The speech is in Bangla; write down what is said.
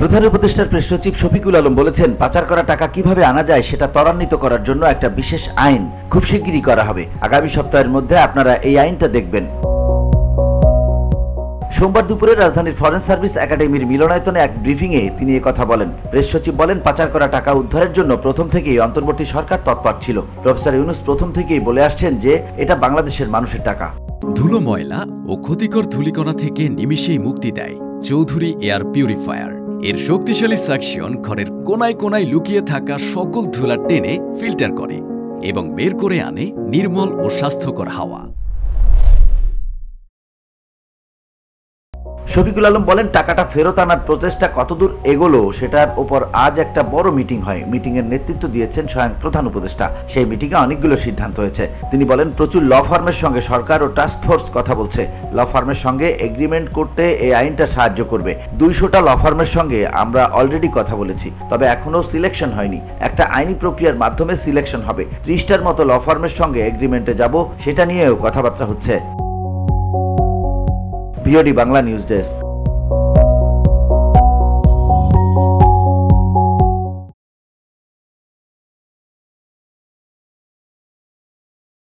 প্রধান উপদেষ্টার প্রেস সচিব শফিকুল আলম বলেছেন, পাচার করা টাকা কিভাবে আনা যায় সেটা ত্বরান্বিত করার জন্য একটা বিশেষ আইন খুব শিগগিরই করা হবে। আগামী সপ্তাহের মধ্যে আপনারা এই আইনটা দেখবেন। সোমবার দুপুরে রাজধানীর ফরেন সার্ভিস একাডেমির মিলনায়তনে এক ব্রিফিংয়ে তিনি কথা বলেন। প্রেস সচিব বলেন, পাচার করা টাকা উদ্ধারের জন্য প্রথম থেকেই অন্তর্বর্তী সরকার তৎপর ছিল। প্রফেসর ইউনূস প্রথম থেকেই বলে আসছেন যে এটা বাংলাদেশের মানুষের টাকা। ধুলো, ময়লা ও ক্ষতিকর ধূলিকণা থেকে নিমিষেই মুক্তি দেয় চৌধুরী এয়ার পিউরিফায়ার। এর শক্তিশালী সাকশন ঘরের কোনায় কোনায় লুকিয়ে থাকা সকল ধুলা টেনে ফিল্টার করে এবং বের করে আনে নির্মল ও স্বাস্থ্যকর হাওয়া। শফিকুল আলম বলেন, টাকাটা ফেরত আনার প্রচেষ্টা কতদূর এগোলো সেটার উপর আজ একটা বড় মিটিং হয়। মিটিংয়ের নেতৃত্ব দিয়েছেন স্বয়ং প্রধান উপদেষ্টা। সেই মিটিংয়ে অনেকগুলো সিদ্ধান্ত হয়েছে। তিনি বলেন, প্রচুর ল ফার্মের সঙ্গে সরকার ও টাস্ক ফোর্স কথা বলছে। ল ফার্মের সঙ্গে এগ্রিমেন্ট করতে এই আইনটা সাহায্য করবে। 200টা ল ফার্মের সঙ্গে আমরা অলরেডি কথা বলেছি, তবে এখনো সিলেকশন হয়নি। একটা আইনি প্রক্রিয়ার মাধ্যমে সিলেকশন হবে। 30টার মতো ল ফার্মের সঙ্গে এগ্রিমেন্টে যাব, সেটা নিয়েও কথাবার্তা হচ্ছে। VOD Bangla news desk.